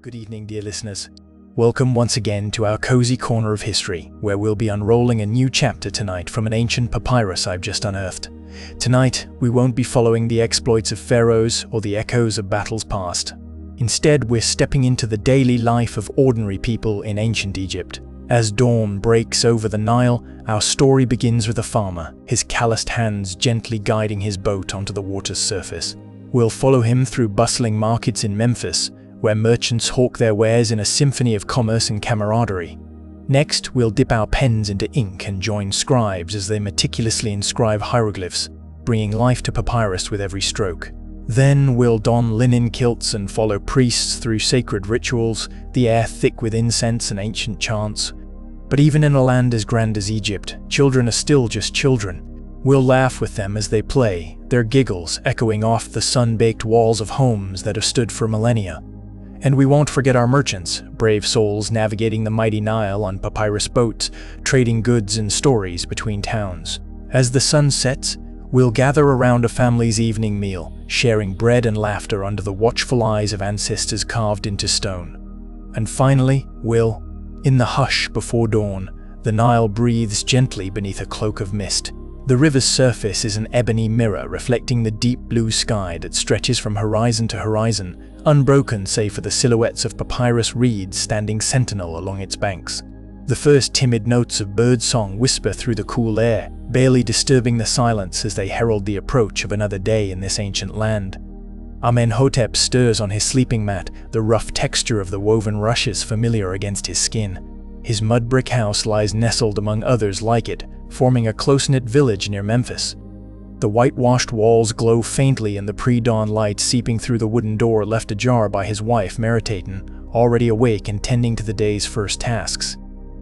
Good evening, dear listeners. Welcome once again to our cozy corner of history, where we'll be unrolling a new chapter tonight from an ancient papyrus I've just unearthed. Tonight, we won't be following the exploits of pharaohs or the echoes of battles past. Instead, we're stepping into the daily life of ordinary people in ancient Egypt. As dawn breaks over the Nile, our story begins with a farmer, his calloused hands gently guiding his boat onto the water's surface. We'll follow him through bustling markets in Memphis, where merchants hawk their wares in a symphony of commerce and camaraderie. Next, we'll dip our pens into ink and join scribes as they meticulously inscribe hieroglyphs, bringing life to papyrus with every stroke. Then we'll don linen kilts and follow priests through sacred rituals, the air thick with incense and ancient chants. But even in a land as grand as Egypt, children are still just children. We'll laugh with them as they play, their giggles echoing off the sun-baked walls of homes that have stood for millennia. And we won't forget our merchants, brave souls navigating the mighty Nile on papyrus boats, trading goods and stories between towns. As the sun sets, we'll gather around a family's evening meal, sharing bread and laughter under the watchful eyes of ancestors carved into stone. And finally, in the hush before dawn, the Nile breathes gently beneath a cloak of mist. The river's surface is an ebony mirror reflecting the deep blue sky that stretches from horizon to horizon, unbroken save for the silhouettes of papyrus reeds standing sentinel along its banks. The first timid notes of birdsong whisper through the cool air, barely disturbing the silence as they herald the approach of another day in this ancient land. Amenhotep stirs on his sleeping mat, the rough texture of the woven rushes familiar against his skin. His mud brick house lies nestled among others like it, forming a close-knit village near Memphis. The whitewashed walls glow faintly in the pre-dawn light seeping through the wooden door left ajar by his wife Meritaten, already awake and tending to the day's first tasks.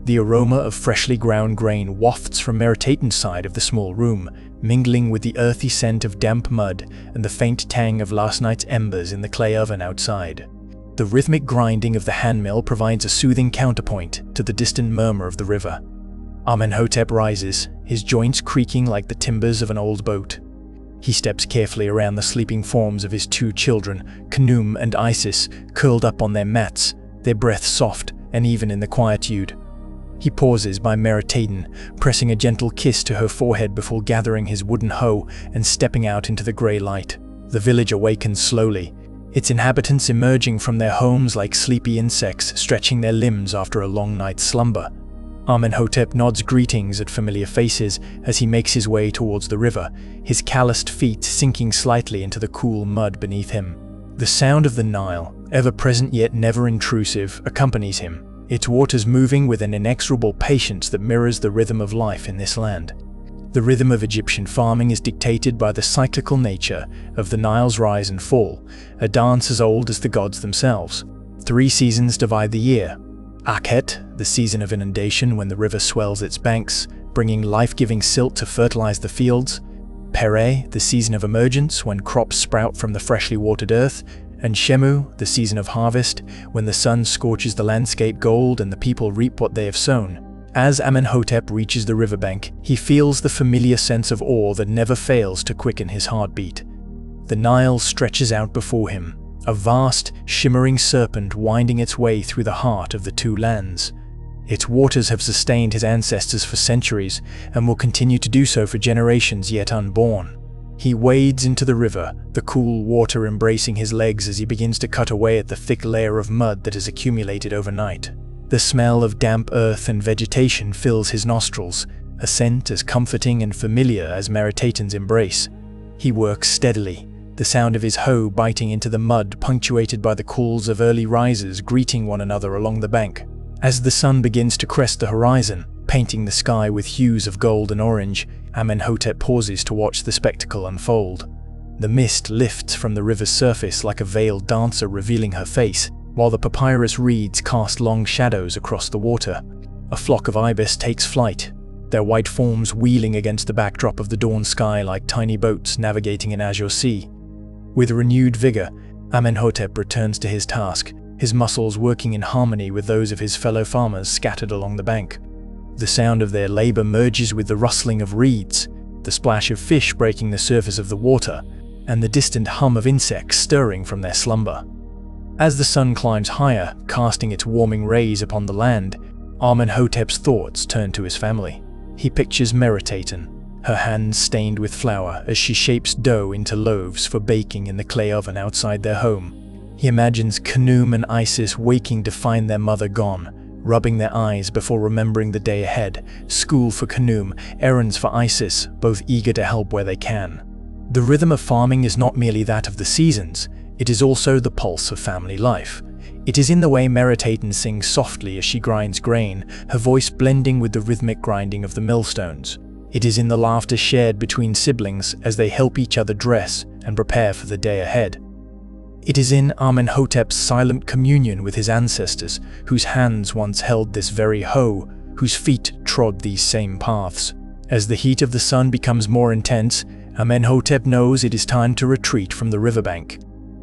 The aroma of freshly ground grain wafts from Meritaten's side of the small room, mingling with the earthy scent of damp mud and the faint tang of last night's embers in the clay oven outside. The rhythmic grinding of the handmill provides a soothing counterpoint to the distant murmur of the river. Amenhotep rises, his joints creaking like the timbers of an old boat. He steps carefully around the sleeping forms of his two children, Khnum and Isis, curled up on their mats, their breath soft and even in the quietude. He pauses by Meritaten, pressing a gentle kiss to her forehead before gathering his wooden hoe and stepping out into the grey light. The village awakens slowly, its inhabitants emerging from their homes like sleepy insects stretching their limbs after a long night's slumber. Amenhotep nods greetings at familiar faces as he makes his way towards the river, his calloused feet sinking slightly into the cool mud beneath him. The sound of the Nile, ever present yet never intrusive, accompanies him, its waters moving with an inexorable patience that mirrors the rhythm of life in this land. The rhythm of Egyptian farming is dictated by the cyclical nature of the Nile's rise and fall, a dance as old as the gods themselves. 3 seasons divide the year. Akhet, the season of inundation when the river swells its banks, bringing life-giving silt to fertilize the fields. Pere, the season of emergence when crops sprout from the freshly watered earth. And Shemu, the season of harvest, when the sun scorches the landscape gold and the people reap what they have sown. As Amenhotep reaches the riverbank, he feels the familiar sense of awe that never fails to quicken his heartbeat. The Nile stretches out before him, a vast, shimmering serpent winding its way through the heart of the two lands. Its waters have sustained his ancestors for centuries and will continue to do so for generations yet unborn. He wades into the river, the cool water embracing his legs as he begins to cut away at the thick layer of mud that has accumulated overnight. The smell of damp earth and vegetation fills his nostrils, a scent as comforting and familiar as Meritaten's embrace. He works steadily, the sound of his hoe biting into the mud punctuated by the calls of early risers greeting one another along the bank. As the sun begins to crest the horizon, painting the sky with hues of gold and orange, Amenhotep pauses to watch the spectacle unfold. The mist lifts from the river's surface like a veiled dancer revealing her face, while the papyrus reeds cast long shadows across the water. A flock of ibis takes flight, their white forms wheeling against the backdrop of the dawn sky like tiny boats navigating an azure sea. With renewed vigor, Amenhotep returns to his task, his muscles working in harmony with those of his fellow farmers scattered along the bank. The sound of their labor merges with the rustling of reeds, the splash of fish breaking the surface of the water, and the distant hum of insects stirring from their slumber. As the sun climbs higher, casting its warming rays upon the land, Amenhotep's thoughts turn to his family. He pictures Meritaten, her hands stained with flour as she shapes dough into loaves for baking in the clay oven outside their home. He imagines Khnum and Isis waking to find their mother gone, rubbing their eyes before remembering the day ahead, school for Khnum, errands for Isis, both eager to help where they can. The rhythm of farming is not merely that of the seasons, it is also the pulse of family life. It is in the way Meritaten sings softly as she grinds grain, her voice blending with the rhythmic grinding of the millstones. It is in the laughter shared between siblings as they help each other dress and prepare for the day ahead. It is in Amenhotep's silent communion with his ancestors, whose hands once held this very hoe, whose feet trod these same paths. As the heat of the sun becomes more intense, Amenhotep knows it is time to retreat from the riverbank.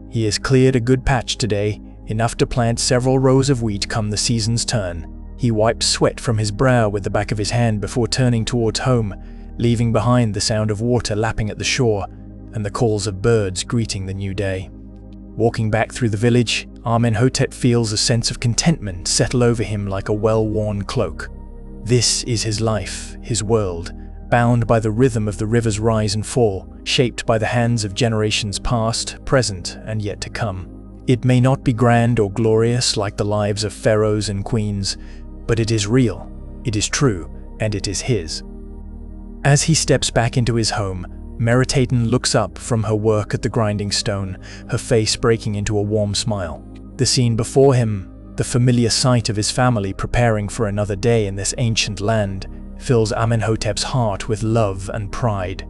He has cleared a good patch today, enough to plant several rows of wheat come the season's turn. He wipes sweat from his brow with the back of his hand before turning towards home, leaving behind the sound of water lapping at the shore and the calls of birds greeting the new day. Walking back through the village, Amenhotep feels a sense of contentment settle over him like a well-worn cloak. This is his life, his world, bound by the rhythm of the river's rise and fall, shaped by the hands of generations past, present, and yet to come. It may not be grand or glorious like the lives of pharaohs and queens, but it is real, it is true, and it is his. As he steps back into his home, Meritaten looks up from her work at the grinding stone, her face breaking into a warm smile. The scene before him, the familiar sight of his family preparing for another day in this ancient land, fills Amenhotep's heart with love and pride.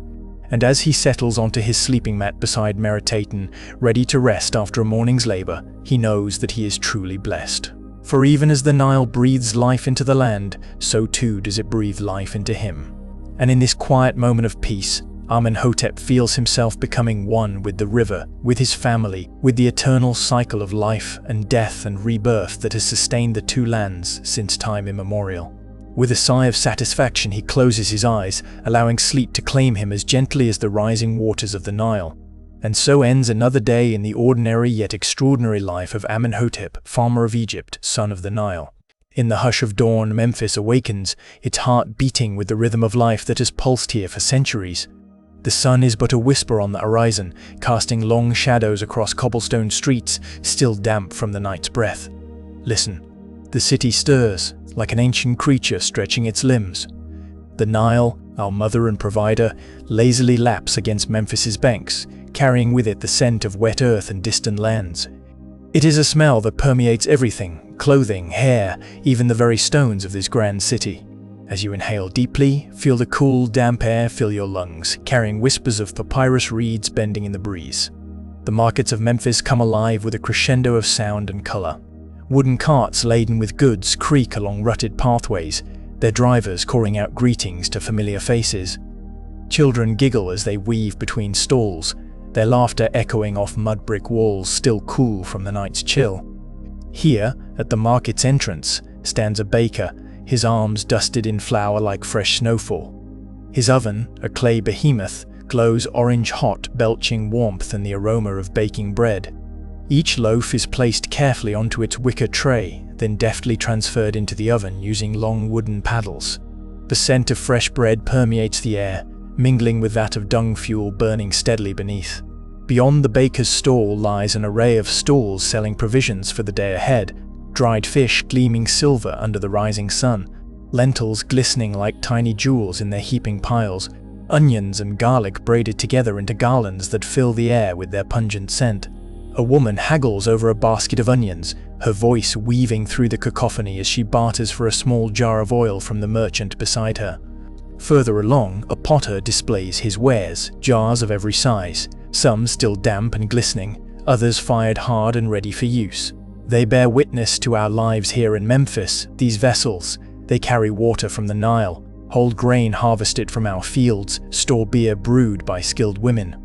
And as he settles onto his sleeping mat beside Meritaten, ready to rest after a morning's labor, he knows that he is truly blessed. For even as the Nile breathes life into the land, so too does it breathe life into him. And in this quiet moment of peace, Amenhotep feels himself becoming one with the river, with his family, with the eternal cycle of life and death and rebirth that has sustained the two lands since time immemorial. With a sigh of satisfaction, he closes his eyes, allowing sleep to claim him as gently as the rising waters of the Nile. And so ends another day in the ordinary yet extraordinary life of Amenhotep, farmer of Egypt, son of the Nile. In the hush of dawn, Memphis awakens, its heart beating with the rhythm of life that has pulsed here for centuries. The sun is but a whisper on the horizon, casting long shadows across cobblestone streets, still damp from the night's breath. Listen. The city stirs, like an ancient creature stretching its limbs. The Nile, our mother and provider, lazily laps against Memphis's banks, carrying with it the scent of wet earth and distant lands. It is a smell that permeates everything, clothing, hair, even the very stones of this grand city. As you inhale deeply, feel the cool, damp air fill your lungs, carrying whispers of papyrus reeds bending in the breeze. The markets of Memphis come alive with a crescendo of sound and color. Wooden carts laden with goods creak along rutted pathways, their drivers calling out greetings to familiar faces. Children giggle as they weave between stalls, their laughter echoing off mud brick walls still cool from the night's chill. Here, at the market's entrance, stands a baker, his arms dusted in flour like fresh snowfall. His oven, a clay behemoth, glows orange hot, belching warmth and the aroma of baking bread. Each loaf is placed carefully onto its wicker tray, then deftly transferred into the oven using long wooden paddles. The scent of fresh bread permeates the air, mingling with that of dung fuel burning steadily beneath. Beyond the baker's stall lies an array of stalls selling provisions for the day ahead, dried fish gleaming silver under the rising sun, lentils glistening like tiny jewels in their heaping piles, onions and garlic braided together into garlands that fill the air with their pungent scent. A woman haggles over a basket of onions, her voice weaving through the cacophony as she barters for a small jar of oil from the merchant beside her. Further along, a potter displays his wares, jars of every size, some still damp and glistening, others fired hard and ready for use. They bear witness to our lives here in Memphis, these vessels. They carry water from the Nile, hold grain harvested from our fields, store beer brewed by skilled women.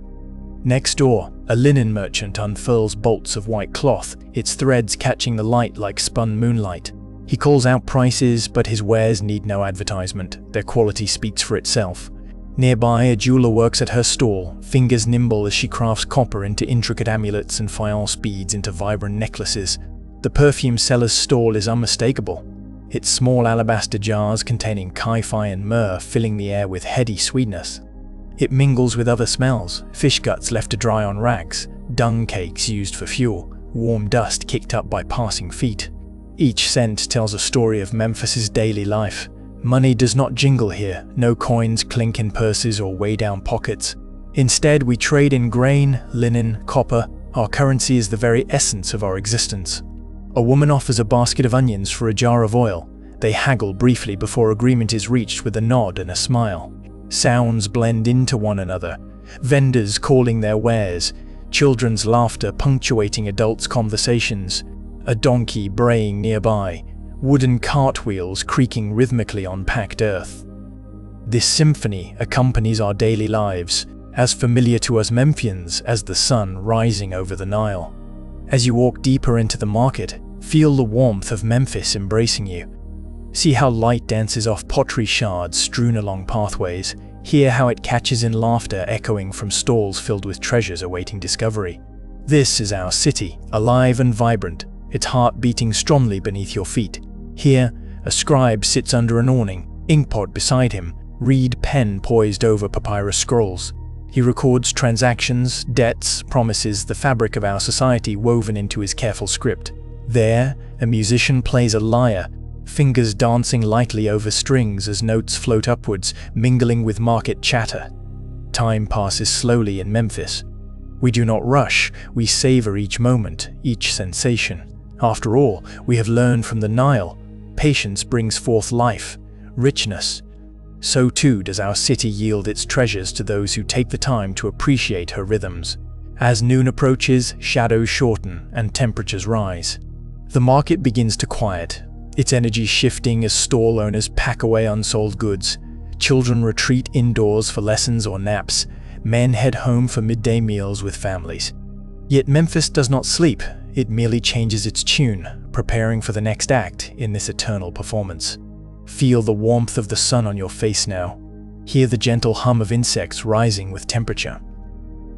Next door, a linen merchant unfurls bolts of white cloth, its threads catching the light like spun moonlight. He calls out prices, but his wares need no advertisement. Their quality speaks for itself. Nearby, a jeweler works at her stall, fingers nimble as she crafts copper into intricate amulets and faience beads into vibrant necklaces. The perfume seller's stall is unmistakable, its small alabaster jars containing kai-fi and myrrh filling the air with heady sweetness. It mingles with other smells, fish guts left to dry on racks, dung cakes used for fuel, warm dust kicked up by passing feet. Each scent tells a story of Memphis's daily life. Money does not jingle here, no coins clink in purses or weigh down pockets. Instead, we trade in grain, linen, copper. Our currency is the very essence of our existence. A woman offers a basket of onions for a jar of oil. They haggle briefly before agreement is reached with a nod and a smile. Sounds blend into one another, vendors calling their wares, children's laughter punctuating adults' conversations, a donkey braying nearby, wooden cartwheels creaking rhythmically on packed earth. This symphony accompanies our daily lives, as familiar to us Memphians as the sun rising over the Nile. As you walk deeper into the market, feel the warmth of Memphis embracing you. See how light dances off pottery shards strewn along pathways. Hear how it catches in laughter echoing from stalls filled with treasures awaiting discovery. This is our city, alive and vibrant, its heart beating strongly beneath your feet. Here, a scribe sits under an awning, inkpot beside him, reed pen poised over papyrus scrolls. He records transactions, debts, promises, the fabric of our society woven into his careful script. There, a musician plays a lyre, fingers dancing lightly over strings as notes float upwards, mingling with market chatter. Time passes slowly in Memphis. We do not rush, we savor each moment, each sensation. After all, we have learned from the Nile, patience brings forth life, richness. So too does our city yield its treasures to those who take the time to appreciate her rhythms. As noon approaches, shadows shorten and temperatures rise. The market begins to quiet, its energy shifting as stall owners pack away unsold goods. Children retreat indoors for lessons or naps. Men head home for midday meals with families. Yet Memphis does not sleep, it merely changes its tune, preparing for the next act in this eternal performance. Feel the warmth of the sun on your face now. Hear the gentle hum of insects rising with temperature.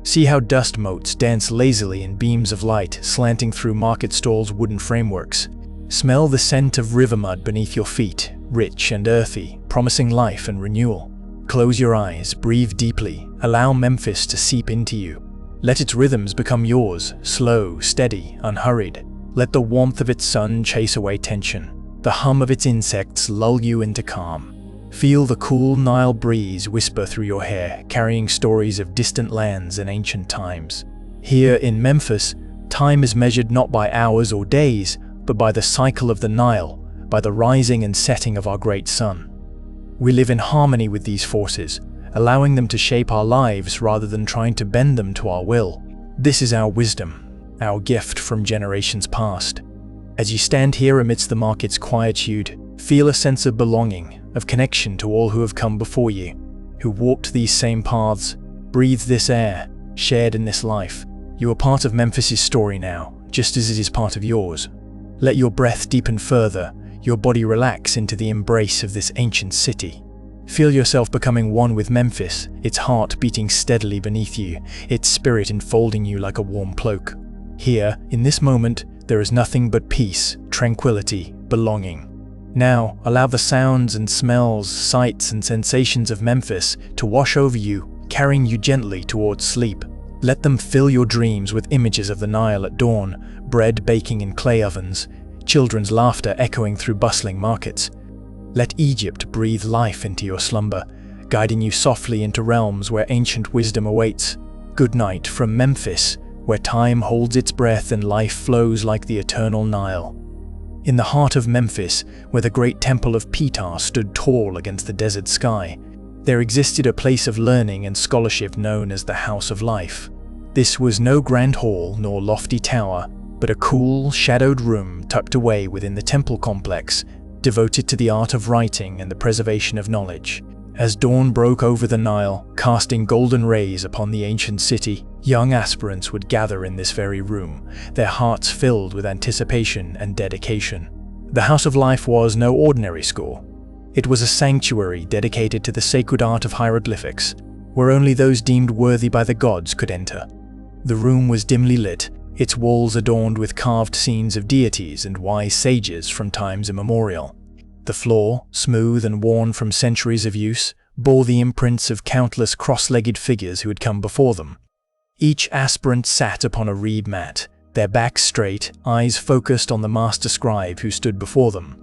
See how dust motes dance lazily in beams of light slanting through market stalls' wooden frameworks. Smell the scent of river mud beneath your feet, rich and earthy, promising life and renewal. Close your eyes, breathe deeply, allow Memphis to seep into you. Let its rhythms become yours, slow, steady, unhurried. Let the warmth of its sun chase away tension. The hum of its insects lull you into calm. Feel the cool Nile breeze whisper through your hair, carrying stories of distant lands and ancient times. Here in Memphis, time is measured not by hours or days, but by the cycle of the Nile, by the rising and setting of our great sun. We live in harmony with these forces, allowing them to shape our lives rather than trying to bend them to our will. This is our wisdom, our gift from generations past. As you stand here amidst the market's quietude, feel a sense of belonging, of connection to all who have come before you, who walked these same paths, breathed this air, shared in this life. You are part of Memphis's story now, just as it is part of yours. Let your breath deepen further, your body relax into the embrace of this ancient city. Feel yourself becoming one with Memphis, its heart beating steadily beneath you, its spirit enfolding you like a warm cloak. Here, in this moment, there is nothing but peace, tranquility, belonging. Now, allow the sounds and smells, sights and sensations of Memphis to wash over you, carrying you gently towards sleep. Let them fill your dreams with images of the Nile at dawn, bread baking in clay ovens, children's laughter echoing through bustling markets. Let Egypt breathe life into your slumber, guiding you softly into realms where ancient wisdom awaits. Good night from Memphis, where time holds its breath and life flows like the eternal Nile. In the heart of Memphis, where the great temple of Ptah stood tall against the desert sky, there existed a place of learning and scholarship known as the House of Life. This was no grand hall nor lofty tower, but a cool, shadowed room tucked away within the temple complex, devoted to the art of writing and the preservation of knowledge. As dawn broke over the Nile, casting golden rays upon the ancient city, young aspirants would gather in this very room, their hearts filled with anticipation and dedication. The House of Life was no ordinary school. It was a sanctuary dedicated to the sacred art of hieroglyphics, where only those deemed worthy by the gods could enter. The room was dimly lit, its walls adorned with carved scenes of deities and wise sages from times immemorial. The floor, smooth and worn from centuries of use, bore the imprints of countless cross-legged figures who had come before them. Each aspirant sat upon a reed mat, their backs straight, eyes focused on the master scribe who stood before them.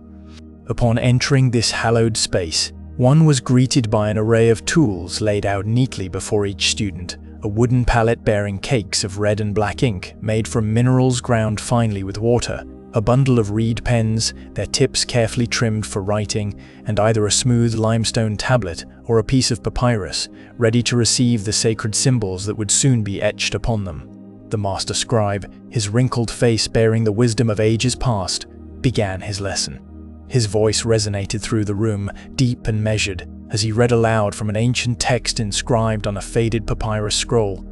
Upon entering this hallowed space, one was greeted by an array of tools laid out neatly before each student, a wooden palette bearing cakes of red and black ink made from minerals ground finely with water, a bundle of reed pens, their tips carefully trimmed for writing, and either a smooth limestone tablet or a piece of papyrus, ready to receive the sacred symbols that would soon be etched upon them. The master scribe, his wrinkled face bearing the wisdom of ages past, began his lesson. His voice resonated through the room, deep and measured, as he read aloud from an ancient text inscribed on a faded papyrus scroll.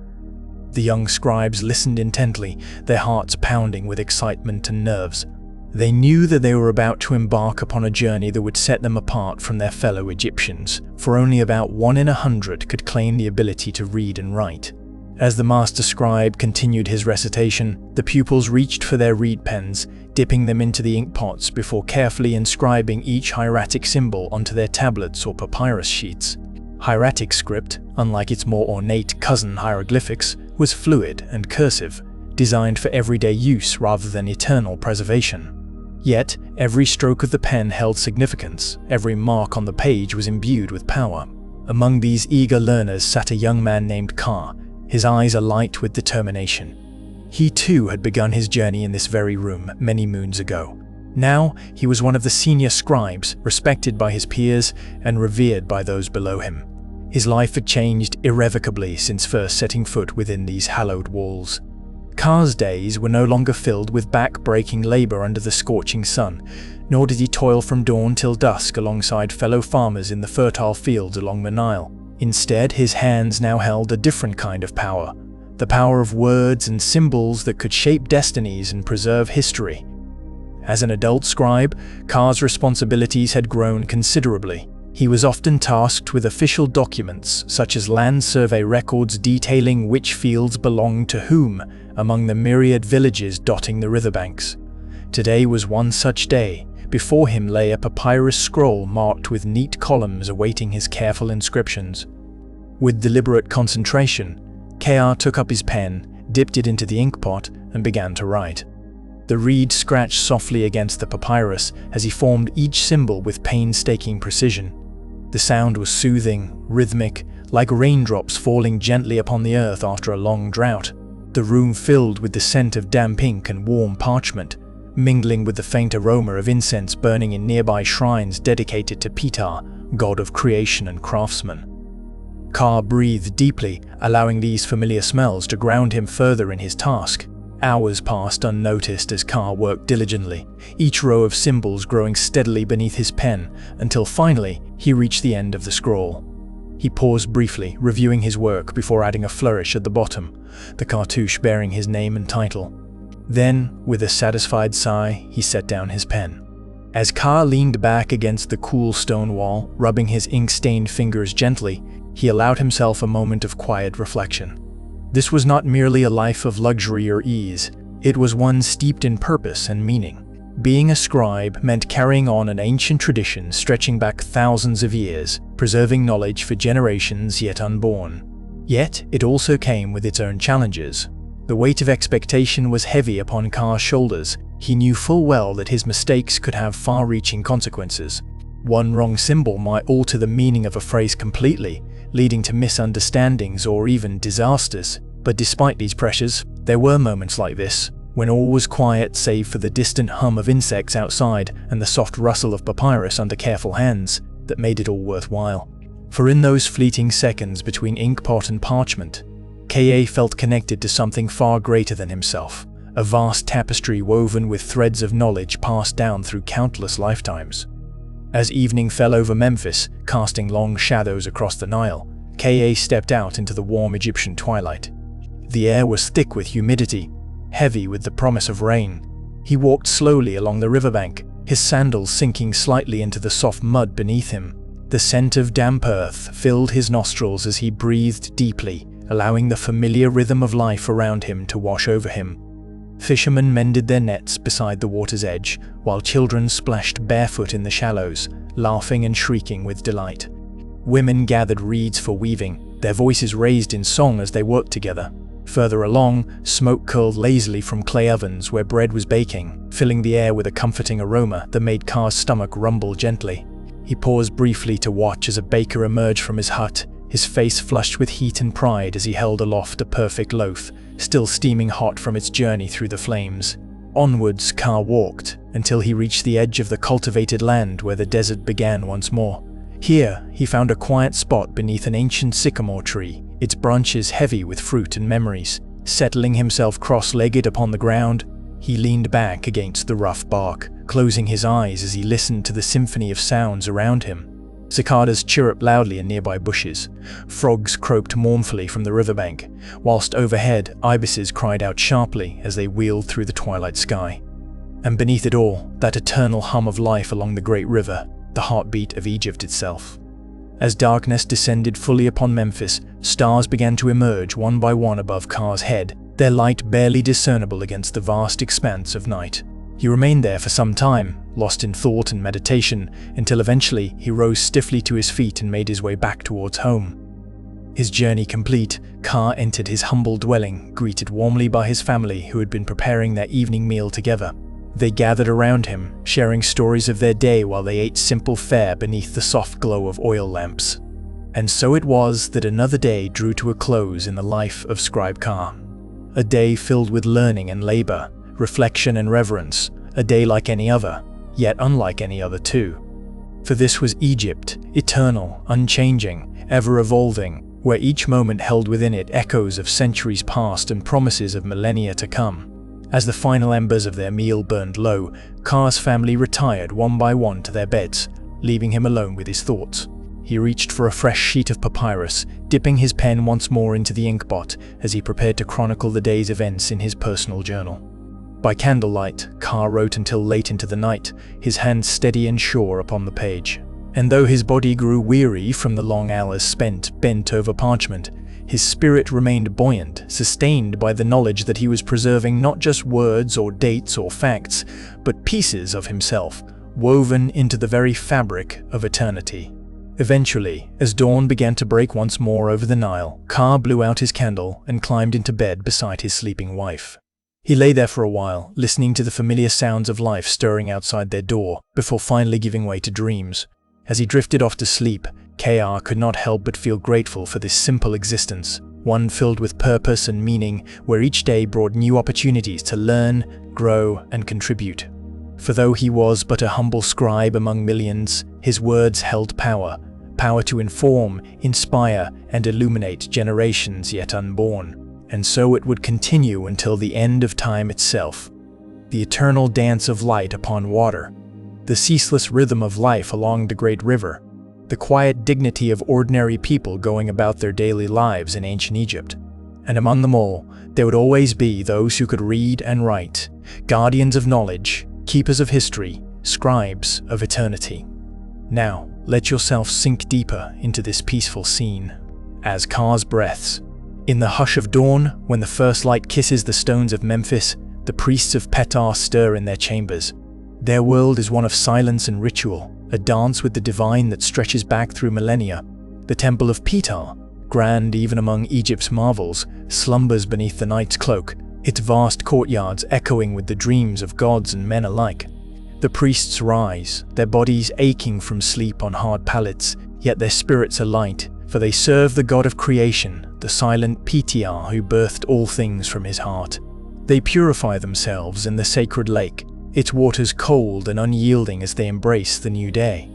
The young scribes listened intently, their hearts pounding with excitement and nerves. They knew that they were about to embark upon a journey that would set them apart from their fellow Egyptians, for only about 1 in 100 could claim the ability to read and write. As the master scribe continued his recitation, the pupils reached for their reed pens, dipping them into the ink pots before carefully inscribing each hieratic symbol onto their tablets or papyrus sheets. Hieratic script, unlike its more ornate cousin hieroglyphics, was fluid and cursive, designed for everyday use rather than eternal preservation. Yet, every stroke of the pen held significance, every mark on the page was imbued with power. Among these eager learners sat a young man named Ka, his eyes alight with determination. He too had begun his journey in this very room many moons ago. Now he was one of the senior scribes, respected by his peers and revered by those below him. His life had changed irrevocably since first setting foot within these hallowed walls. Ka's days were no longer filled with back-breaking labor under the scorching sun, nor did he toil from dawn till dusk alongside fellow farmers in the fertile fields along the Nile. Instead, his hands now held a different kind of power, the power of words and symbols that could shape destinies and preserve history. As an adult scribe, Ka's responsibilities had grown considerably. He was often tasked with official documents, such as land survey records detailing which fields belonged to whom among the myriad villages dotting the riverbanks. Today was one such day. Before him lay a papyrus scroll marked with neat columns awaiting his careful inscriptions. With deliberate concentration, Ka took up his pen, dipped it into the ink pot, and began to write. The reed scratched softly against the papyrus as he formed each symbol with painstaking precision. The sound was soothing, rhythmic, like raindrops falling gently upon the earth after a long drought. The room filled with the scent of damp ink and warm parchment, mingling with the faint aroma of incense burning in nearby shrines dedicated to Ptah, god of creation and craftsman. Ka breathed deeply, allowing these familiar smells to ground him further in his task. Hours passed unnoticed as Ka worked diligently, each row of symbols growing steadily beneath his pen, until finally he reached the end of the scroll. He paused briefly, reviewing his work before adding a flourish at the bottom, the cartouche bearing his name and title. Then, with a satisfied sigh, he set down his pen. As Ka leaned back against the cool stone wall, rubbing his ink-stained fingers gently, he allowed himself a moment of quiet reflection. This was not merely a life of luxury or ease, it was one steeped in purpose and meaning. Being a scribe meant carrying on an ancient tradition stretching back thousands of years, preserving knowledge for generations yet unborn. Yet, it also came with its own challenges. The weight of expectation was heavy upon Ka's shoulders. He knew full well that his mistakes could have far-reaching consequences. One wrong symbol might alter the meaning of a phrase completely, leading to misunderstandings or even disasters. But despite these pressures, there were moments like this, when all was quiet save for the distant hum of insects outside and the soft rustle of papyrus under careful hands, that made it all worthwhile. For in those fleeting seconds between inkpot and parchment, Ka felt connected to something far greater than himself, a vast tapestry woven with threads of knowledge passed down through countless lifetimes. As evening fell over Memphis, casting long shadows across the Nile, Ka stepped out into the warm Egyptian twilight. The air was thick with humidity, heavy with the promise of rain. He walked slowly along the riverbank, his sandals sinking slightly into the soft mud beneath him. The scent of damp earth filled his nostrils as he breathed deeply, allowing the familiar rhythm of life around him to wash over him. Fishermen mended their nets beside the water's edge, while children splashed barefoot in the shallows, laughing and shrieking with delight. Women gathered reeds for weaving, their voices raised in song as they worked together. Further along, smoke curled lazily from clay ovens where bread was baking, filling the air with a comforting aroma that made Car's stomach rumble gently. He paused briefly to watch as a baker emerged from his hut, his face flushed with heat and pride as he held aloft a perfect loaf, still steaming hot from its journey through the flames. Onwards, Car walked, until he reached the edge of the cultivated land where the desert began once more. Here, he found a quiet spot beneath an ancient sycamore tree, its branches heavy with fruit and memories. Settling himself cross-legged upon the ground, he leaned back against the rough bark, closing his eyes as he listened to the symphony of sounds around him. Cicadas chirruped loudly in nearby bushes. Frogs croaked mournfully from the riverbank, whilst overhead, ibises cried out sharply as they wheeled through the twilight sky. And beneath it all, that eternal hum of life along the great river, the heartbeat of Egypt itself. As darkness descended fully upon Memphis, stars began to emerge one by one above Car's head, their light barely discernible against the vast expanse of night. He remained there for some time, lost in thought and meditation, until eventually he rose stiffly to his feet and made his way back towards home. His journey complete, Car entered his humble dwelling, greeted warmly by his family who had been preparing their evening meal together. They gathered around him, sharing stories of their day while they ate simple fare beneath the soft glow of oil lamps. And so it was that another day drew to a close in the life of Scribe Car. A day filled with learning and labor, reflection and reverence, a day like any other, yet unlike any other too. For this was Egypt, eternal, unchanging, ever-evolving, where each moment held within it echoes of centuries past and promises of millennia to come. As the final embers of their meal burned low, Car's family retired one by one to their beds, leaving him alone with his thoughts. He reached for a fresh sheet of papyrus, dipping his pen once more into the inkpot as he prepared to chronicle the day's events in his personal journal. By candlelight, Car wrote until late into the night, his hand steady and sure upon the page. And though his body grew weary from the long hours spent bent over parchment, his spirit remained buoyant, sustained by the knowledge that he was preserving not just words or dates or facts, but pieces of himself, woven into the very fabric of eternity. Eventually, as dawn began to break once more over the Nile, Car blew out his candle and climbed into bed beside his sleeping wife. He lay there for a while, listening to the familiar sounds of life stirring outside their door, before finally giving way to dreams. As he drifted off to sleep, Kr could not help but feel grateful for this simple existence, one filled with purpose and meaning, where each day brought new opportunities to learn, grow, and contribute. For though he was but a humble scribe among millions, his words held power to inform, inspire, and illuminate generations yet unborn. And so it would continue until the end of time itself. The eternal dance of light upon water, the ceaseless rhythm of life along the great river, the quiet dignity of ordinary people going about their daily lives in ancient Egypt. And among them all, there would always be those who could read and write, guardians of knowledge, keepers of history, scribes of eternity. Now, let yourself sink deeper into this peaceful scene. As Car's breaths. In the hush of dawn, when the first light kisses the stones of Memphis, the priests of Ptah stir in their chambers. Their world is one of silence and ritual, a dance with the divine that stretches back through millennia. The temple of Ptah, grand even among Egypt's marvels, slumbers beneath the night's cloak, its vast courtyards echoing with the dreams of gods and men alike. The priests rise, their bodies aching from sleep on hard pallets, yet their spirits are light, for they serve the god of creation, the silent Ptah who birthed all things from his heart. They purify themselves in the sacred lake, its waters cold and unyielding as they embrace the new day.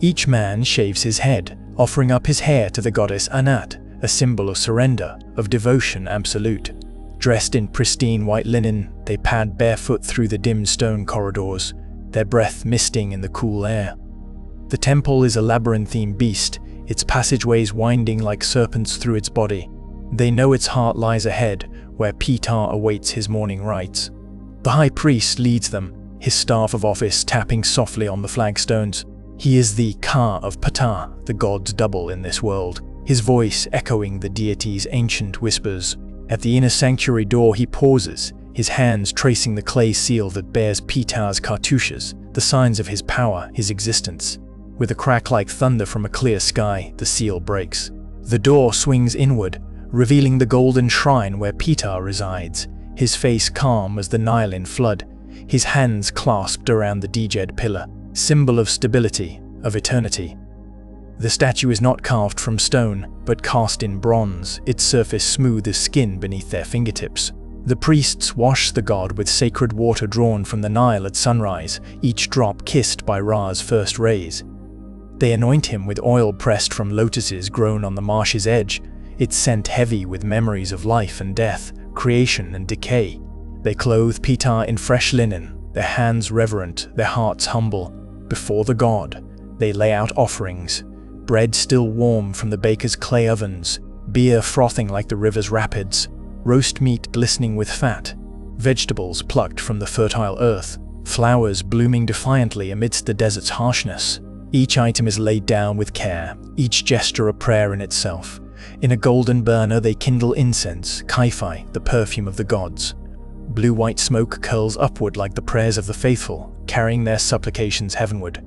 Each man shaves his head, offering up his hair to the goddess Anat, a symbol of surrender, of devotion absolute. Dressed in pristine white linen, they pad barefoot through the dim stone corridors, their breath misting in the cool air. The temple is a labyrinthine beast, its passageways winding like serpents through its body. They know its heart lies ahead, where Ptah awaits his morning rites. The high priest leads them, his staff of office tapping softly on the flagstones. He is the Ka of Ptah, the god's double in this world, his voice echoing the deity's ancient whispers. At the inner sanctuary door he pauses, his hands tracing the clay seal that bears Ptah's cartouches, the signs of his power, his existence. With a crack like thunder from a clear sky, the seal breaks. The door swings inward, revealing the golden shrine where Ptah resides, his face calm as the Nile in flood, his hands clasped around the Djed pillar, symbol of stability, of eternity. The statue is not carved from stone, but cast in bronze, its surface smooth as skin beneath their fingertips. The priests wash the god with sacred water drawn from the Nile at sunrise, each drop kissed by Ra's first rays. They anoint him with oil pressed from lotuses grown on the marsh's edge, its scent heavy with memories of life and death, creation and decay. They clothe Ptah in fresh linen, their hands reverent, their hearts humble. Before the god, they lay out offerings, bread still warm from the baker's clay ovens, beer frothing like the river's rapids, roast meat glistening with fat, vegetables plucked from the fertile earth, flowers blooming defiantly amidst the desert's harshness. Each item is laid down with care, each gesture a prayer in itself. In a golden burner they kindle incense, kaiphai, the perfume of the gods. Blue-white smoke curls upward like the prayers of the faithful, carrying their supplications heavenward.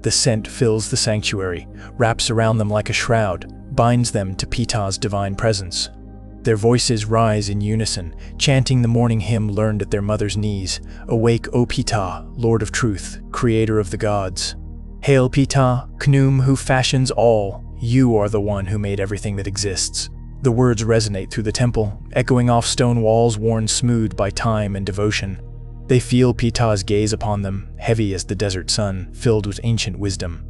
The scent fills the sanctuary, wraps around them like a shroud, binds them to Ptah's divine presence. Their voices rise in unison, chanting the morning hymn learned at their mother's knees. Awake, O Ptah, Lord of Truth, Creator of the gods. Hail Ptah, Khnum who fashions all, you are the one who made everything that exists. The words resonate through the temple, echoing off stone walls worn smooth by time and devotion. They feel Ptah's gaze upon them, heavy as the desert sun, filled with ancient wisdom.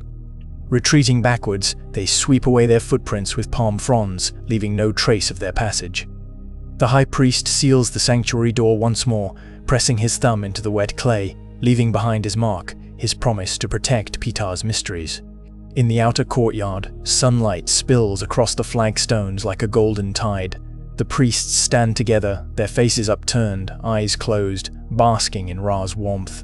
Retreating backwards, they sweep away their footprints with palm fronds, leaving no trace of their passage. The high priest seals the sanctuary door once more, pressing his thumb into the wet clay, leaving behind his mark, his promise to protect Ptah's mysteries. In the outer courtyard, sunlight spills across the flagstones like a golden tide. The priests stand together, their faces upturned, eyes closed, basking in Ra's warmth.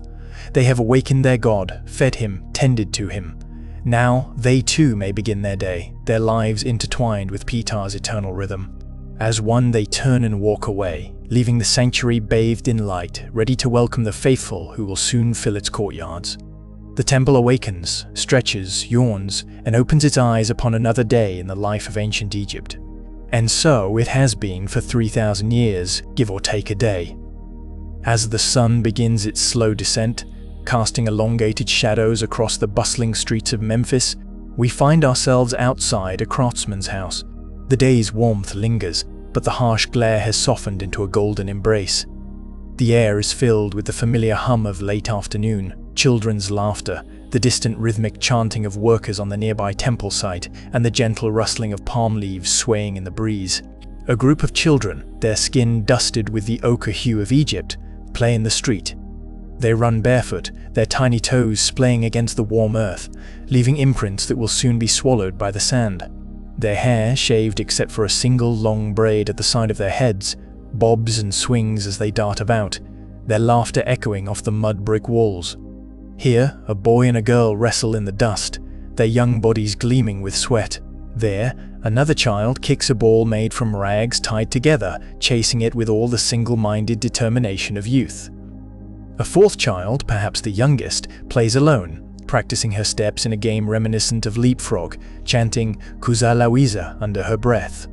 They have awakened their god, fed him, tended to him. Now they too may begin their day, their lives intertwined with Ptah's eternal rhythm. As one they turn and walk away, leaving the sanctuary bathed in light, ready to welcome the faithful who will soon fill its courtyards. The temple awakens, stretches, yawns, and opens its eyes upon another day in the life of ancient Egypt. And so it has been for 3,000 years, give or take a day. As the sun begins its slow descent, casting elongated shadows across the bustling streets of Memphis, we find ourselves outside a craftsman's house. The day's warmth lingers, but the harsh glare has softened into a golden embrace. The air is filled with the familiar hum of late afternoon, children's laughter, the distant rhythmic chanting of workers on the nearby temple site, and the gentle rustling of palm leaves swaying in the breeze. A group of children, their skin dusted with the ochre hue of Egypt, play in the street. They run barefoot, their tiny toes splaying against the warm earth, leaving imprints that will soon be swallowed by the sand. Their hair, shaved except for a single long braid at the side of their heads, bobs and swings as they dart about, their laughter echoing off the mud brick walls. Here, a boy and a girl wrestle in the dust, their young bodies gleaming with sweat. There, another child kicks a ball made from rags tied together, chasing it with all the single-minded determination of youth. A fourth child, perhaps the youngest, plays alone, practicing her steps in a game reminiscent of leapfrog, chanting Kuzalawiza under her breath.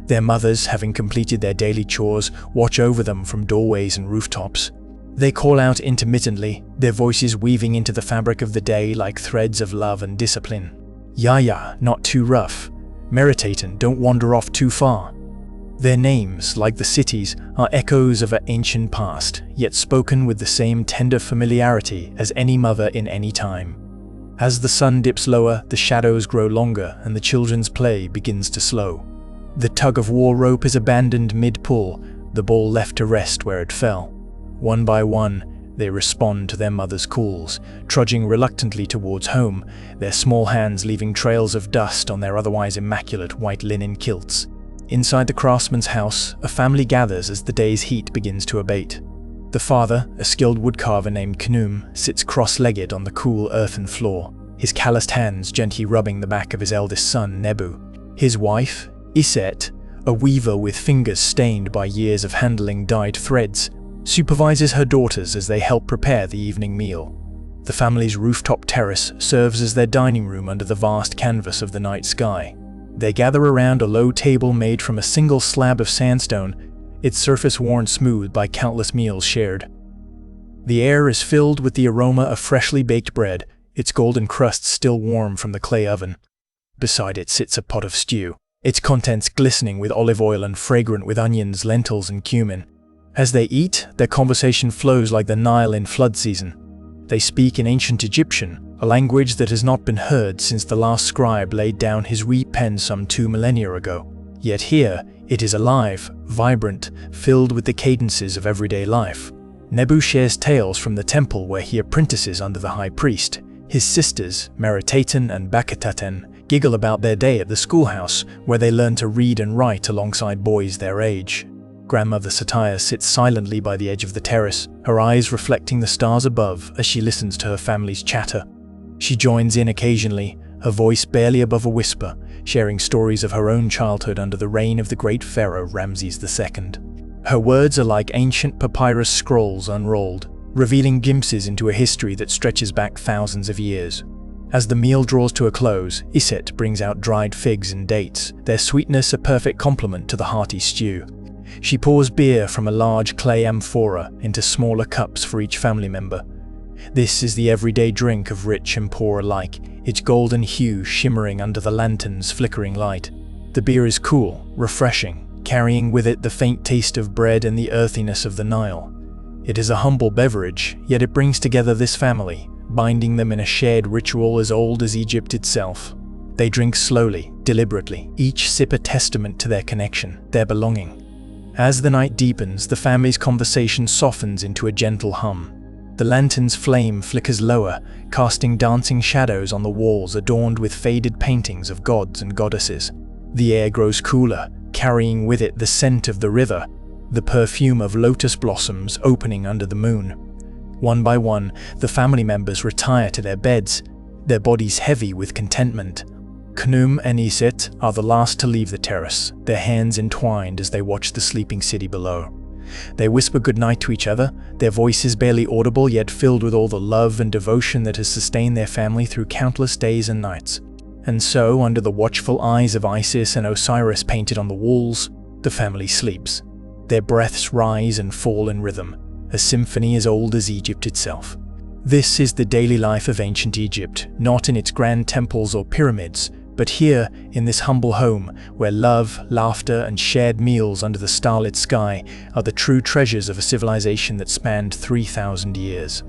Their mothers, having completed their daily chores, watch over them from doorways and rooftops. They call out intermittently, their voices weaving into the fabric of the day like threads of love and discipline. Yaya, not too rough. Meritaten, don't wander off too far. Their names, like the cities, are echoes of an ancient past, yet spoken with the same tender familiarity as any mother in any time. As the sun dips lower, the shadows grow longer and the children's play begins to slow. The tug-of-war rope is abandoned mid-pull, the ball left to rest where it fell. One by one, they respond to their mother's calls, trudging reluctantly towards home, their small hands leaving trails of dust on their otherwise immaculate white linen kilts. Inside the craftsman's house, a family gathers as the day's heat begins to abate. The father, a skilled woodcarver named Khnum, sits cross-legged on the cool earthen floor, his calloused hands gently rubbing the back of his eldest son, Nebu. His wife, Iset, a weaver with fingers stained by years of handling dyed threads, supervises her daughters as they help prepare the evening meal. The family's rooftop terrace serves as their dining room under the vast canvas of the night sky. They gather around a low table made from a single slab of sandstone, its surface worn smooth by countless meals shared. The air is filled with the aroma of freshly baked bread, its golden crust still warm from the clay oven. Beside it sits a pot of stew, its contents glistening with olive oil and fragrant with onions, lentils, and cumin. As they eat, their conversation flows like the Nile in flood season. They speak in ancient Egyptian, a language that has not been heard since the last scribe laid down his reed pen some 2 millennia ago. Yet here, it is alive, vibrant, filled with the cadences of everyday life. Nebu shares tales from the temple where he apprentices under the high priest. His sisters, Meritaten and Bakataten, giggle about their day at the schoolhouse, where they learn to read and write alongside boys their age. Grandmother Satire sits silently by the edge of the terrace, her eyes reflecting the stars above as she listens to her family's chatter. She joins in occasionally, her voice barely above a whisper, sharing stories of her own childhood under the reign of the great pharaoh Ramses II. Her words are like ancient papyrus scrolls unrolled, revealing glimpses into a history that stretches back thousands of years. As the meal draws to a close, Iset brings out dried figs and dates, their sweetness a perfect complement to the hearty stew. She pours beer from a large clay amphora into smaller cups for each family member. This is the everyday drink of rich and poor alike, its golden hue shimmering under the lantern's flickering light. The beer is cool, refreshing, carrying with it the faint taste of bread and the earthiness of the Nile. It is a humble beverage, yet it brings together this family, binding them in a shared ritual as old as Egypt itself. They drink slowly, deliberately, each sip a testament to their connection, their belonging. As the night deepens, the family's conversation softens into a gentle hum. The lantern's flame flickers lower, casting dancing shadows on the walls adorned with faded paintings of gods and goddesses. The air grows cooler, carrying with it the scent of the river, the perfume of lotus blossoms opening under the moon. One by one, the family members retire to their beds, their bodies heavy with contentment. Khnum and Iset are the last to leave the terrace, their hands entwined as they watch the sleeping city below. They whisper goodnight to each other, their voices barely audible yet filled with all the love and devotion that has sustained their family through countless days and nights. And so, under the watchful eyes of Isis and Osiris painted on the walls, the family sleeps. Their breaths rise and fall in rhythm, a symphony as old as Egypt itself. This is the daily life of ancient Egypt, not in its grand temples or pyramids, but here, in this humble home, where love, laughter, and shared meals under the starlit sky are the true treasures of a civilization that spanned 3,000 years.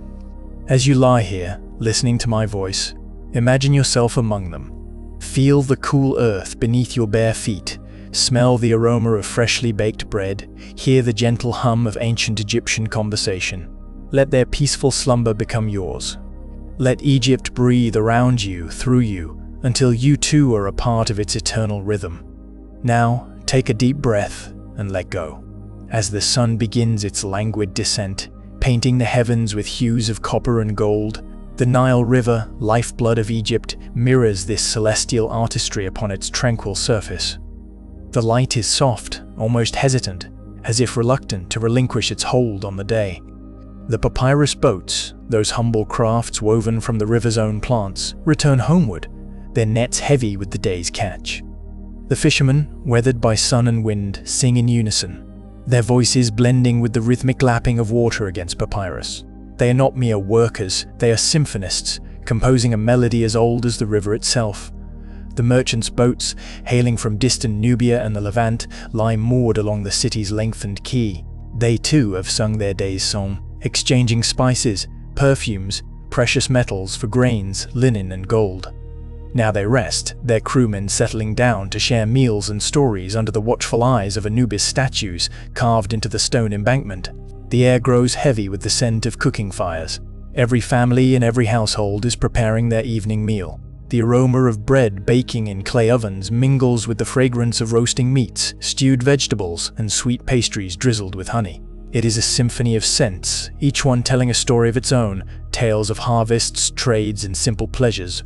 As you lie here, listening to my voice, imagine yourself among them. Feel the cool earth beneath your bare feet, smell the aroma of freshly baked bread, hear the gentle hum of ancient Egyptian conversation. Let their peaceful slumber become yours. Let Egypt breathe around you, through you, until you too are a part of its eternal rhythm. Now, take a deep breath and let go. As the sun begins its languid descent, painting the heavens with hues of copper and gold, the Nile River, lifeblood of Egypt, mirrors this celestial artistry upon its tranquil surface. The light is soft, almost hesitant, as if reluctant to relinquish its hold on the day. The papyrus boats, those humble crafts woven from the river's own plants, return homeward, their nets heavy with the day's catch. The fishermen, weathered by sun and wind, sing in unison, their voices blending with the rhythmic lapping of water against papyrus. They are not mere workers, they are symphonists, composing a melody as old as the river itself. The merchants' boats, hailing from distant Nubia and the Levant, lie moored along the city's lengthened quay. They too have sung their day's song, exchanging spices, perfumes, precious metals for grains, linen, and gold. Now they rest, their crewmen settling down to share meals and stories under the watchful eyes of Anubis statues carved into the stone embankment. The air grows heavy with the scent of cooking fires. Every family in every household is preparing their evening meal. The aroma of bread baking in clay ovens mingles with the fragrance of roasting meats, stewed vegetables, and sweet pastries drizzled with honey. It is a symphony of scents, each one telling a story of its own, tales of harvests, trades, and simple pleasures.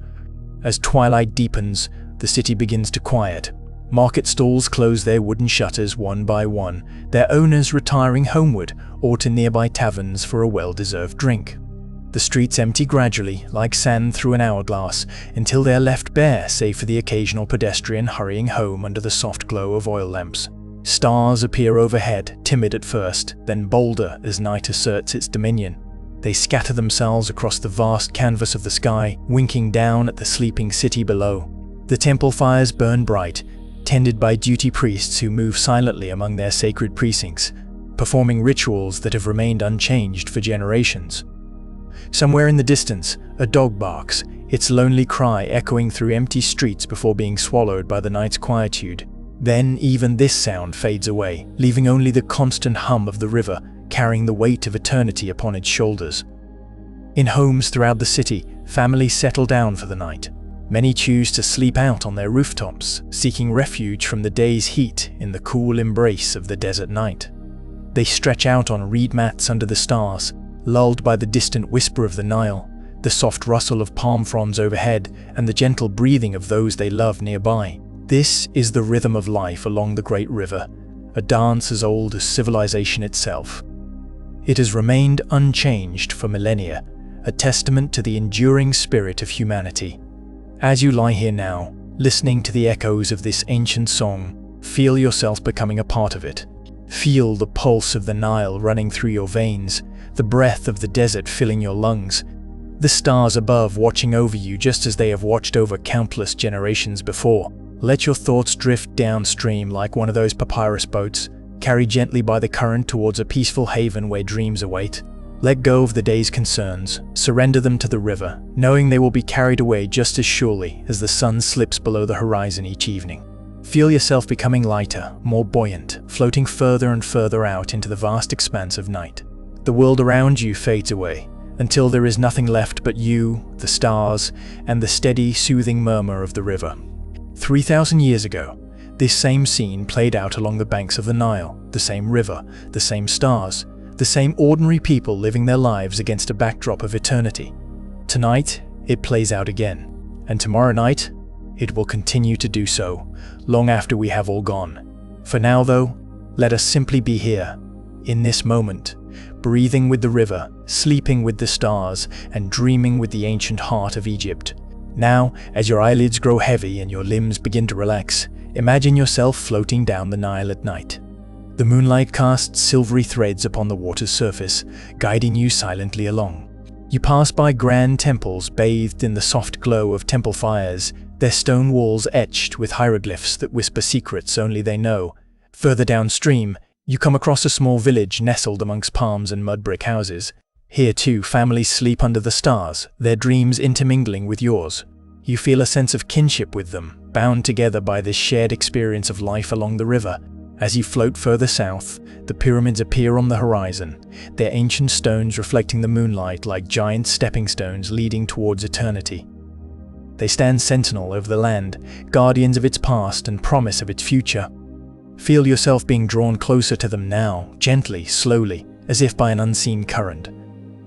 As twilight deepens, the city begins to quiet. Market stalls close their wooden shutters one by one, their owners retiring homeward or to nearby taverns for a well-deserved drink. The streets empty gradually, like sand through an hourglass, until they are left bare save for the occasional pedestrian hurrying home under the soft glow of oil lamps. Stars appear overhead, timid at first, then bolder as night asserts its dominion. They scatter themselves across the vast canvas of the sky, winking down at the sleeping city below. The temple fires burn bright, tended by duty priests who move silently among their sacred precincts, performing rituals that have remained unchanged for generations. Somewhere in the distance, a dog barks, its lonely cry echoing through empty streets before being swallowed by the night's quietude. Then even this sound fades away, leaving only the constant hum of the river, carrying the weight of eternity upon its shoulders. In homes throughout the city, families settle down for the night. Many choose to sleep out on their rooftops, seeking refuge from the day's heat in the cool embrace of the desert night. They stretch out on reed mats under the stars, lulled by the distant whisper of the Nile, the soft rustle of palm fronds overhead, and the gentle breathing of those they love nearby. This is the rhythm of life along the great river, a dance as old as civilization itself. It has remained unchanged for millennia, a testament to the enduring spirit of humanity. As you lie here now, listening to the echoes of this ancient song, feel yourself becoming a part of it. Feel the pulse of the Nile running through your veins, the breath of the desert filling your lungs, the stars above watching over you just as they have watched over countless generations before. Let your thoughts drift downstream like one of those papyrus boats, carried gently by the current towards a peaceful haven where dreams await. Let go of the day's concerns, surrender them to the river, knowing they will be carried away just as surely as the sun slips below the horizon each evening. Feel yourself becoming lighter, more buoyant, floating further and further out into the vast expanse of night. The world around you fades away, until there is nothing left but you, the stars, and the steady, soothing murmur of the river. 3,000 years ago, this same scene played out along the banks of the Nile, the same river, the same stars, the same ordinary people living their lives against a backdrop of eternity. Tonight, it plays out again, and tomorrow night, it will continue to do so, long after we have all gone. For now, though, let us simply be here, in this moment, breathing with the river, sleeping with the stars, and dreaming with the ancient heart of Egypt. Now, as your eyelids grow heavy and your limbs begin to relax, imagine yourself floating down the Nile at night. The moonlight casts silvery threads upon the water's surface, guiding you silently along. You pass by grand temples bathed in the soft glow of temple fires, their stone walls etched with hieroglyphs that whisper secrets only they know. Further downstream, you come across a small village nestled amongst palms and mud brick houses. Here too, families sleep under the stars, their dreams intermingling with yours. You feel a sense of kinship with them, bound together by this shared experience of life along the river. As you float further south, the pyramids appear on the horizon, their ancient stones reflecting the moonlight like giant stepping stones leading towards eternity. They stand sentinel over the land, guardians of its past and promise of its future. Feel yourself being drawn closer to them now, gently, slowly, as if by an unseen current.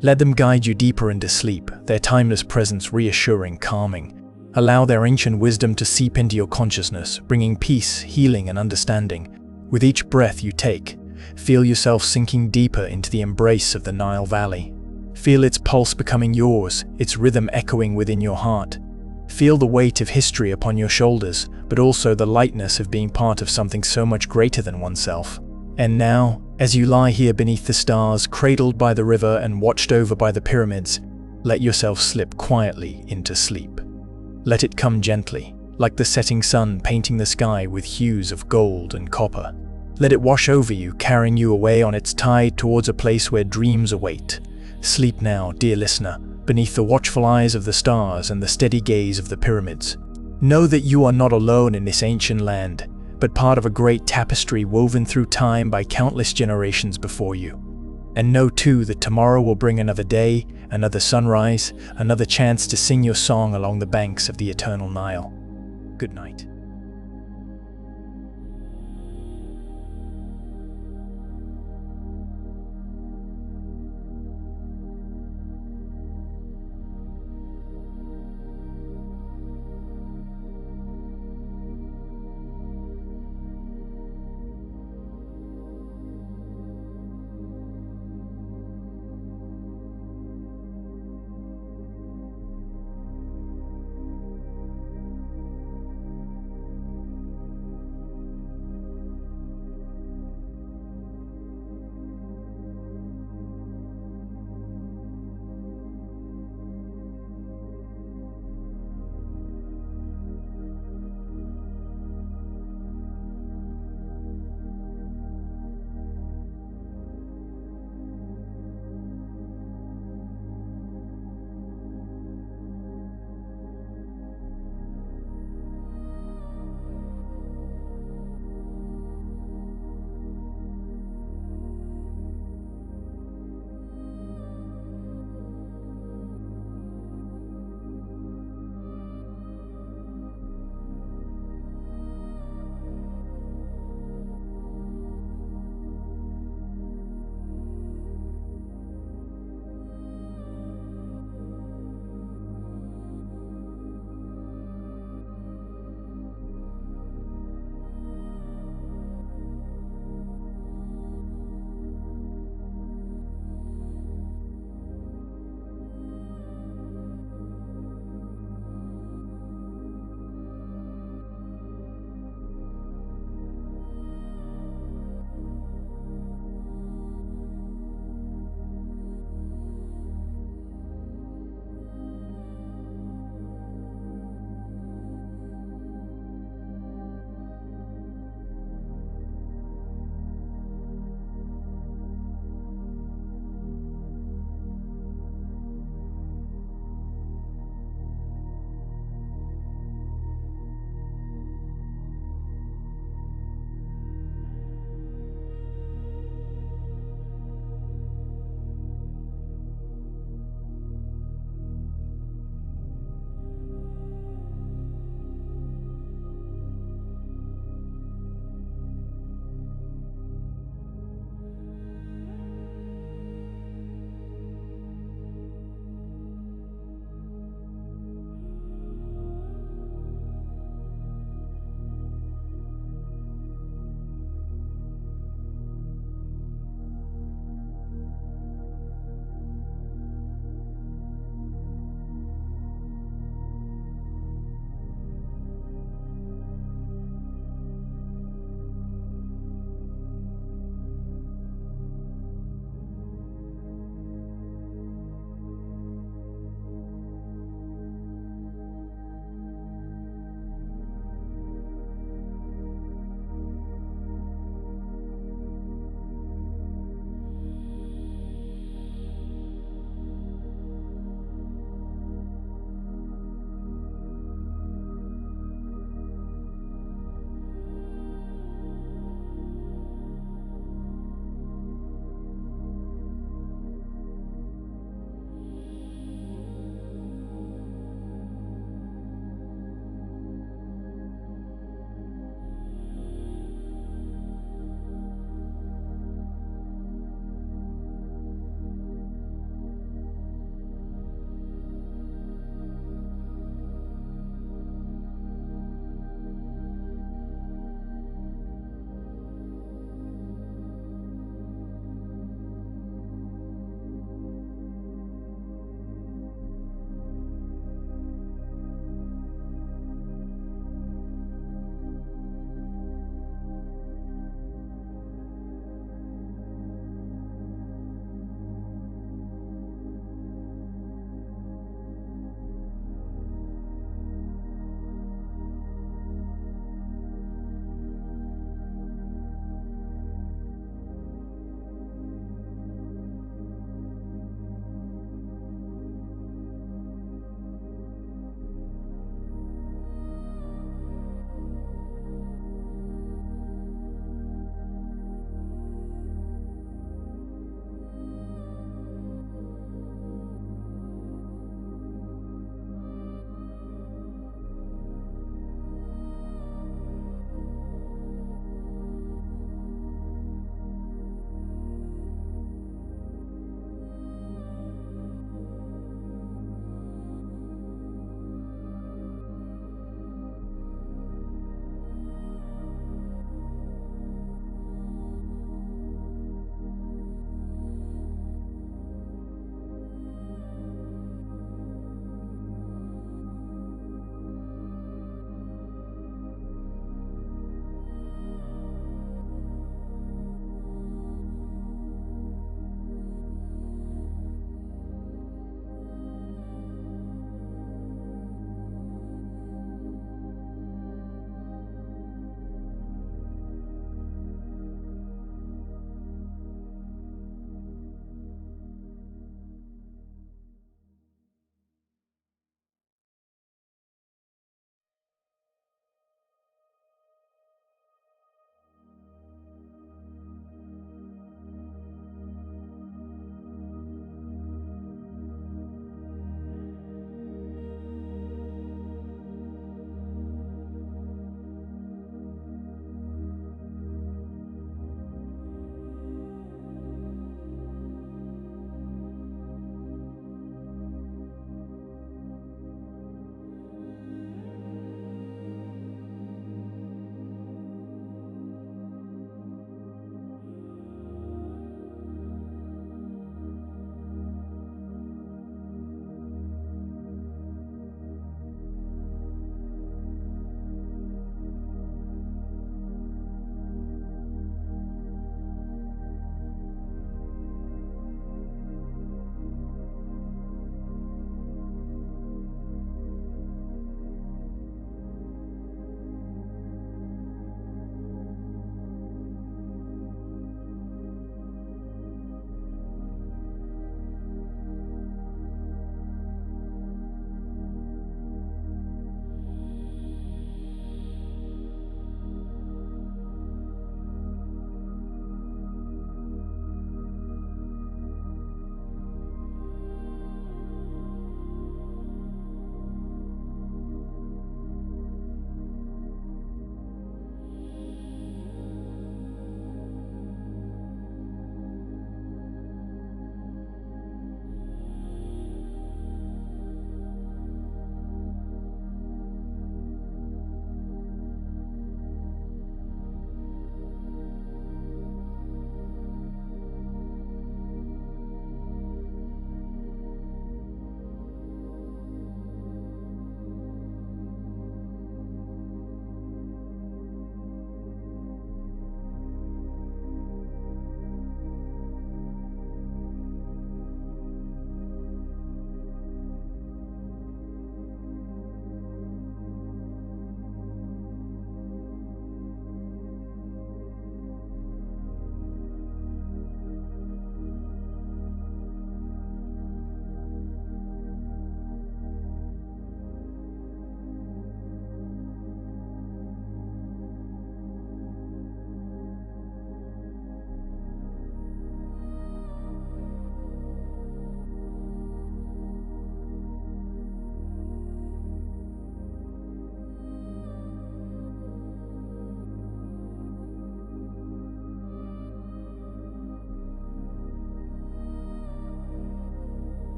Let them guide you deeper into sleep, their timeless presence reassuring, calming. Allow their ancient wisdom to seep into your consciousness, bringing peace, healing, and understanding. With each breath you take, feel yourself sinking deeper into the embrace of the Nile Valley. Feel its pulse becoming yours, its rhythm echoing within your heart. Feel the weight of history upon your shoulders, but also the lightness of being part of something so much greater than oneself. And now, as you lie here beneath the stars, cradled by the river and watched over by the pyramids, let yourself slip quietly into sleep. Let it come gently, like the setting sun painting the sky with hues of gold and copper. Let it wash over you, carrying you away on its tide towards a place where dreams await. Sleep now, dear listener, beneath the watchful eyes of the stars and the steady gaze of the pyramids. Know that you are not alone in this ancient land, but part of a great tapestry woven through time by countless generations before you. And know too that tomorrow will bring another day, another sunrise, another chance to sing your song along the banks of the eternal Nile. Good night.